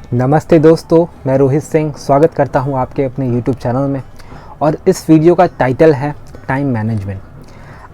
नमस्ते दोस्तों, मैं रोहित सिंह स्वागत करता हूं आपके अपने YouTube चैनल में। और इस वीडियो का टाइटल है टाइम मैनेजमेंट।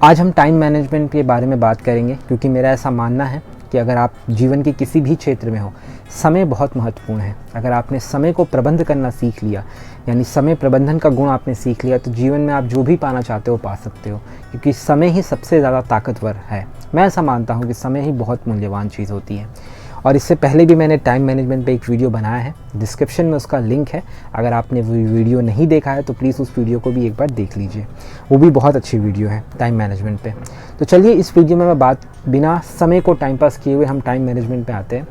आज हम टाइम मैनेजमेंट के बारे में बात करेंगे क्योंकि मेरा ऐसा मानना है कि अगर आप जीवन के किसी भी क्षेत्र में हो, समय बहुत महत्वपूर्ण है। अगर आपने समय को प्रबंध करना सीख लिया, यानी समय प्रबंधन का गुण आपने सीख लिया, तो जीवन में आप जो भी पाना चाहते हो पा सकते हो, क्योंकि समय ही सबसे ज़्यादा ताकतवर है। मैं ऐसा मानता हूँ कि समय ही बहुत मूल्यवान चीज़ होती है। और इससे पहले भी मैंने टाइम मैनेजमेंट पे एक वीडियो बनाया है, डिस्क्रिप्शन में उसका लिंक है। अगर आपने वो वीडियो नहीं देखा है तो प्लीज़ उस वीडियो को भी एक बार देख लीजिए, वो भी बहुत अच्छी वीडियो है टाइम मैनेजमेंट पे। तो चलिए इस वीडियो में मैं बिना समय को टाइम पास किए हुए हम टाइम मैनेजमेंट पे आते हैं।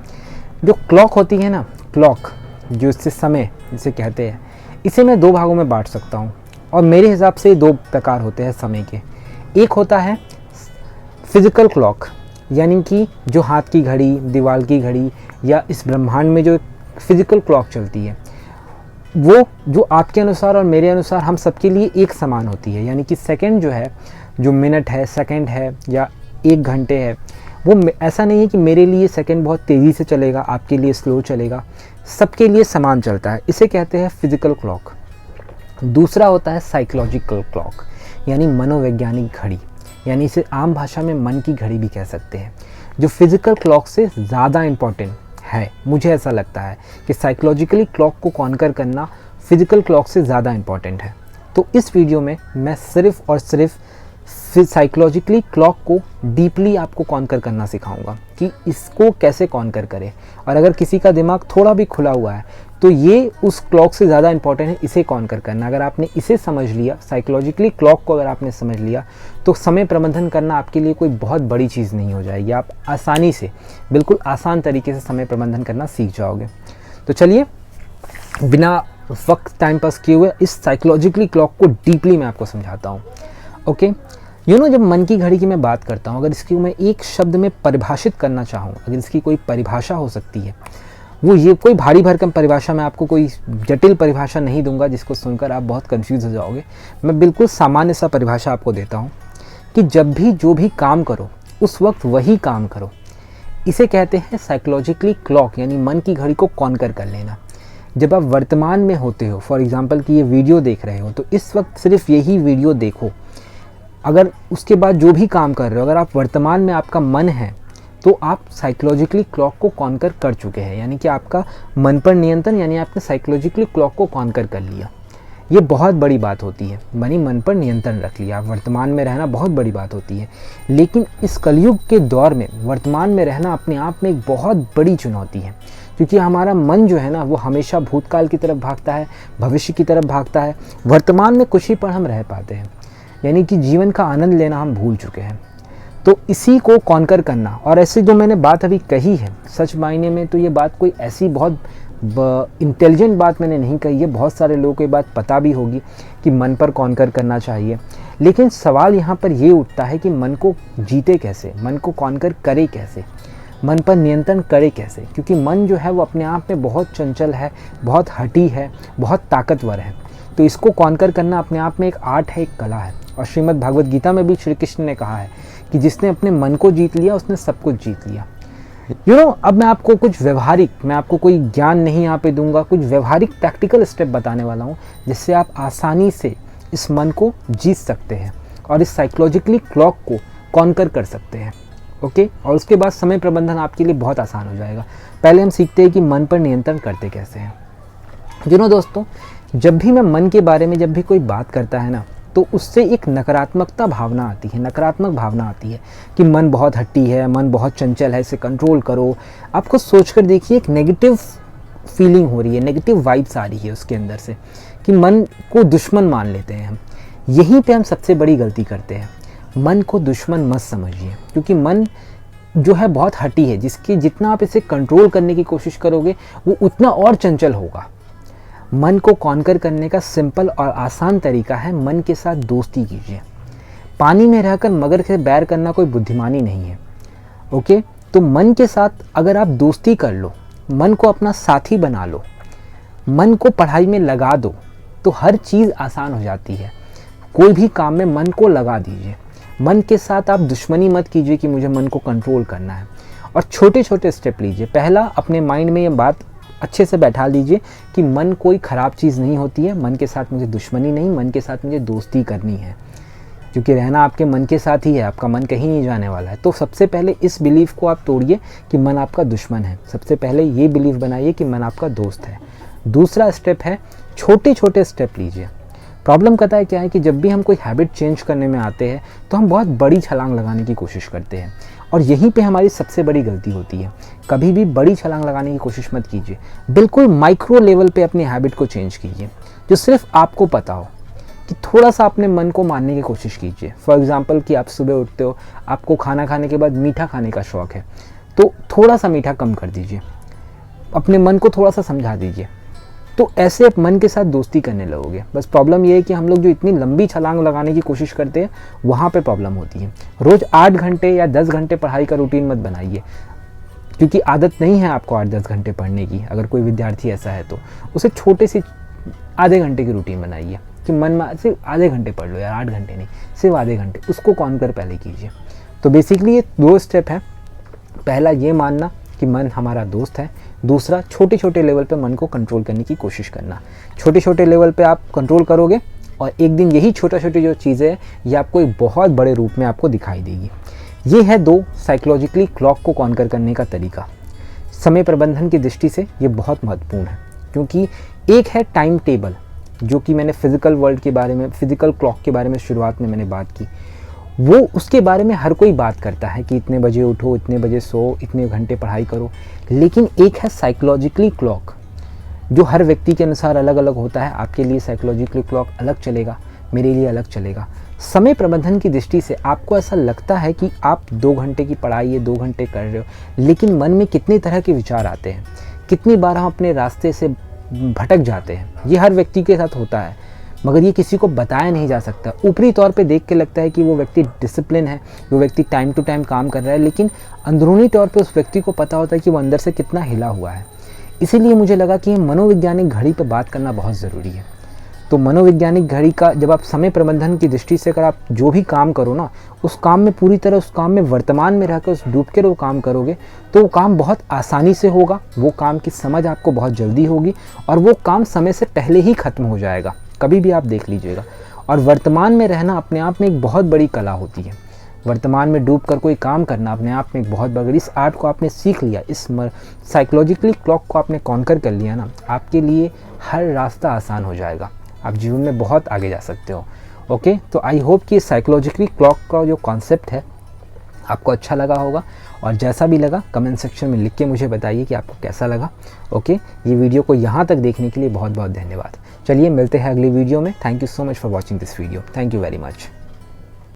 जो क्लॉक होती है ना, क्लॉक जो इससे समय जिसे कहते हैं, इसे मैं दो भागों में बांट सकता हूँ। और मेरे हिसाब से दो प्रकार होते हैं समय के। एक होता है फिज़िकल क्लॉक, यानी कि जो हाथ की घड़ी, दीवार की घड़ी या इस ब्रह्मांड में जो फिज़िकल क्लॉक चलती है, वो जो आपके अनुसार और मेरे अनुसार हम सबके लिए एक समान होती है। यानी कि सेकंड जो है, जो मिनट है, सेकंड है या एक घंटे है, वो ऐसा नहीं है कि मेरे लिए सेकंड बहुत तेज़ी से चलेगा, आपके लिए स्लो चलेगा, सबके लिए समान चलता है। इसे कहते हैं फिज़िकल क्लॉक। दूसरा होता है साइकोलॉजिकल क्लॉक, यानी मनोवैज्ञानिक घड़ी, यानी इसे आम भाषा में मन की घड़ी भी कह सकते हैं, जो फिज़िकल क्लॉक से ज़्यादा इम्पॉर्टेंट है। मुझे ऐसा लगता है कि साइकोलॉजिकली क्लॉक को कॉन्कर करना फिज़िकल क्लॉक से ज़्यादा इम्पॉर्टेंट है। तो इस वीडियो में मैं सिर्फ़ और सिर्फ साइकोलॉजिकली क्लॉक को डीपली आपको कॉन्कर करना सिखाऊंगा कि इसको कैसे कॉन्कर करें। और अगर किसी का दिमाग थोड़ा भी खुला हुआ है तो ये उस क्लॉक से ज़्यादा इंपॉर्टेंट है इसे कॉन्कर करना। अगर आपने इसे समझ लिया, साइकोलॉजिकली क्लॉक को अगर आपने समझ लिया, तो समय प्रबंधन करना आपके लिए कोई बहुत बड़ी चीज़ नहीं हो जाएगी। आप आसानी से, बिल्कुल आसान तरीके से समय प्रबंधन करना सीख जाओगे। तो चलिए बिना वक्त टाइम पास किए हुए इस साइकोलॉजिकली क्लॉक को डीपली मैं आपको समझाता हूँ। ओके, जब मन की घड़ी की मैं बात करता हूँ, अगर इसकी मैं एक शब्द में परिभाषित करना चाहूँ, अगर इसकी कोई परिभाषा हो सकती है, वो ये कोई भारी भरकम परिभाषा, मैं आपको कोई जटिल परिभाषा नहीं दूंगा जिसको सुनकर आप बहुत कंफ्यूज हो जाओगे। मैं बिल्कुल सामान्य सा परिभाषा आपको देता हूँ कि जब भी जो भी काम करो उस वक्त वही काम करो। इसे कहते हैं साइकोलॉजिकली क्लॉक, यानी मन की घड़ी को कॉन्कर कर लेना। जब आप वर्तमान में होते हो, फॉर एग्जाम्पल कि ये वीडियो देख रहे हो, तो इस वक्त सिर्फ यही वीडियो देखो। अगर उसके बाद जो भी काम कर रहे हो, अगर आप वर्तमान में आपका मन है, तो आप साइकोलॉजिकली क्लॉक को कॉन्कर कर चुके हैं, यानी कि आपका मन पर नियंत्रण, यानी आपने साइकोलॉजिकली क्लॉक को कॉन्कर कर लिया। ये बहुत बड़ी बात होती है, मन पर नियंत्रण रख लिया, वर्तमान में रहना बहुत बड़ी बात होती है। लेकिन इस कलयुग के दौर में वर्तमान में रहना अपने आप में एक बहुत बड़ी चुनौती है, क्योंकि हमारा मन जो है ना, वो हमेशा भूतकाल की तरफ भागता है, भविष्य की तरफ भागता है। वर्तमान में कुछ ही पल हम रह पाते हैं, यानी कि जीवन का आनंद लेना हम भूल चुके हैं। तो इसी को कॉन्कर करना, और ऐसे जो मैंने बात अभी कही है, सच मायने में तो ये बात कोई ऐसी बहुत इंटेलिजेंट बात मैंने नहीं कही है। बहुत सारे लोगों को ये बात पता भी होगी कि मन पर कॉन्कर करना चाहिए। लेकिन सवाल यहाँ पर ये उठता है कि मन को जीते कैसे, मन को कॉन्कर करे कैसे, मन पर नियंत्रण करे कैसे। क्योंकि मन जो है वो अपने आप में बहुत चंचल है, बहुत हठी है, बहुत ताकतवर है। तो इसको कॉन्कर करना अपने आप में एक आर्ट है, एक कला है। और श्रीमद् भागवत गीता में भी श्री कृष्ण ने कहा है कि जिसने अपने मन को जीत लिया उसने सब कुछ जीत लिया। अब मैं आपको कुछ व्यवहारिक, मैं आपको कोई ज्ञान नहीं यहाँ पे दूंगा, कुछ व्यवहारिक प्रैक्टिकल स्टेप बताने वाला हूँ जिससे आप आसानी से इस मन को जीत सकते हैं और इस साइकोलॉजिकली क्लॉक को कॉन्कर कर सकते हैं। ओके, और उसके बाद समय प्रबंधन आपके लिए बहुत आसान हो जाएगा। पहले हम सीखते हैं कि मन पर नियंत्रण करते कैसे हैं। दोस्तों, जब भी मैं मन के बारे में जब भी कोई बात करता है ना, तो उससे एक नकारात्मक भावना आती है कि मन बहुत हट्टी है, मन बहुत चंचल है, इसे कंट्रोल करो। आप खुद सोच कर देखिए, एक नेगेटिव फीलिंग हो रही है, नेगेटिव वाइब्स आ रही है उसके अंदर से, कि मन को दुश्मन मान लेते हैं हम। यहीं पे हम सबसे बड़ी गलती करते हैं। मन को दुश्मन मत समझिए, क्योंकि मन जो है बहुत हट्टी है, जिसकी जितना आप इसे कंट्रोल करने की कोशिश करोगे वो उतना और चंचल होगा। मन को कॉन्कर करने का सिंपल और आसान तरीका है, मन के साथ दोस्ती कीजिए। पानी में रहकर मगर से बैर करना कोई बुद्धिमानी नहीं है। ओके, तो मन के साथ अगर आप दोस्ती कर लो, मन को अपना साथी बना लो, मन को पढ़ाई में लगा दो, तो हर चीज़ आसान हो जाती है। कोई भी काम में मन को लगा दीजिए। मन के साथ आप दुश्मनी मत कीजिए कि मुझे मन को कंट्रोल करना है, और छोटे छोटे स्टेप लीजिए। पहला, अपने माइंड में ये बात अच्छे से बैठा लीजिए कि मन कोई ख़राब चीज़ नहीं होती है, मन के साथ मुझे दुश्मनी नहीं, मन के साथ मुझे दोस्ती करनी है, क्योंकि रहना आपके मन के साथ ही है, आपका मन कहीं नहीं जाने वाला है। तो सबसे पहले इस बिलीफ को आप तोड़िए कि मन आपका दुश्मन है, सबसे पहले ये बिलीफ बनाइए कि मन आपका दोस्त है। दूसरा स्टेप है छोटे छोटे स्टेप लीजिए। प्रॉब्लम पता है क्या है कि जब भी हम कोई हैबिट चेंज करने में आते हैं तो हम बहुत बड़ी छलांग लगाने की कोशिश करते हैं, और यहीं पे हमारी सबसे बड़ी गलती होती है। कभी भी बड़ी छलांग लगाने की कोशिश मत कीजिए, बिल्कुल माइक्रो लेवल पे अपनी हैबिट को चेंज कीजिए, जो सिर्फ आपको पता हो। कि थोड़ा सा अपने मन को मानने की कोशिश कीजिए। फॉर एग्जांपल कि आप सुबह उठते हो, आपको खाना खाने के बाद मीठा खाने का शौक़ है, तो थोड़ा सा मीठा कम कर दीजिए, अपने मन को थोड़ा सा समझा दीजिए। तो ऐसे आप मन के साथ दोस्ती करने लगोगे। बस प्रॉब्लम ये है कि हम लोग जो इतनी लंबी छलांग लगाने की कोशिश करते हैं वहाँ पे प्रॉब्लम होती है। रोज़ 8 घंटे या 10 घंटे पढ़ाई का रूटीन मत बनाइए, क्योंकि आदत नहीं है आपको 8-10 घंटे पढ़ने की। अगर कोई विद्यार्थी ऐसा है तो उसे छोटे से आधे घंटे की रूटीन बनाइए कि मन में सिर्फ आधे घंटे पढ़ लो यार, 8 घंटे नहीं, सिर्फ आधे घंटे, उसको कॉन्कर पहले कीजिए। तो बेसिकली ये 2 स्टेप हैं। पहला ये मानना कि मन हमारा दोस्त है, दूसरा छोटे छोटे लेवल पे मन को कंट्रोल करने की कोशिश करना। छोटे छोटे लेवल पे आप कंट्रोल करोगे और एक दिन यही छोटा छोटी जो चीज़ें हैं ये आपको एक बहुत बड़े रूप में आपको दिखाई देगी। ये है 2 साइकोलॉजिकली क्लॉक को कॉन्कर करने का तरीका। समय प्रबंधन की दृष्टि से ये बहुत महत्वपूर्ण है, क्योंकि एक है टाइम टेबल, जो कि मैंने फिज़िकल वर्ल्ड के बारे में, फिज़िकल क्लॉक के बारे में शुरुआत में मैंने बात की। वो उसके बारे में हर कोई बात करता है कि इतने बजे उठो, इतने बजे सो, इतने घंटे पढ़ाई करो। लेकिन एक है साइकोलॉजिकली क्लॉक, जो हर व्यक्ति के अनुसार अलग अलग होता है। आपके लिए साइकोलॉजिकली क्लॉक अलग चलेगा, मेरे लिए अलग चलेगा। समय प्रबंधन की दृष्टि से आपको ऐसा लगता है कि आप 2 घंटे की पढ़ाई 2 घंटे कर रहे हो, लेकिन मन में कितने तरह के विचार आते हैं, कितनी बार हम अपने रास्ते से भटक जाते हैं। ये हर व्यक्ति के साथ होता है, मगर ये किसी को बताया नहीं जा सकता। ऊपरी तौर पे देख के लगता है कि वो व्यक्ति डिसिप्लिन है, वो व्यक्ति टाइम टू टाइम काम कर रहा है, लेकिन अंदरूनी तौर पे उस व्यक्ति को पता होता है कि वो अंदर से कितना हिला हुआ है। इसीलिए मुझे लगा कि मनोवैज्ञानिक घड़ी पर बात करना बहुत ज़रूरी है। तो मनोवैज्ञानिक घड़ी का जब आप समय प्रबंधन की दृष्टि से अगर आप जो भी काम करो ना, उस काम में पूरी तरह, उस काम में वर्तमान में रहकर उस डूब के वो काम करोगे तो वो काम बहुत आसानी से होगा, वो काम की समझ आपको बहुत जल्दी होगी और वो काम समय से पहले ही ख़त्म हो जाएगा। कभी भी आप देख लीजिएगा। और वर्तमान में रहना अपने आप में एक बहुत बड़ी कला होती है। वर्तमान में डूब कर कोई काम करना अपने आप में एक बहुत बड़ी, इस आर्ट को आपने सीख लिया, इस साइकोलॉजिकली क्लॉक को आपने कॉन्कर कर लिया ना, आपके लिए हर रास्ता आसान हो जाएगा, आप जीवन में बहुत आगे जा सकते हो। ओके, तो आई होप कि साइकोलॉजिकली क्लॉक का जो कॉन्सेप्ट है आपको अच्छा लगा होगा, और जैसा भी लगा कमेंट सेक्शन में लिख के मुझे बताइए कि आपको कैसा लगा। ओके, ये वीडियो को यहाँ तक देखने के लिए बहुत बहुत धन्यवाद। चलिए मिलते हैं अगली वीडियो में। Thank you so much for watching this video. Thank you very much.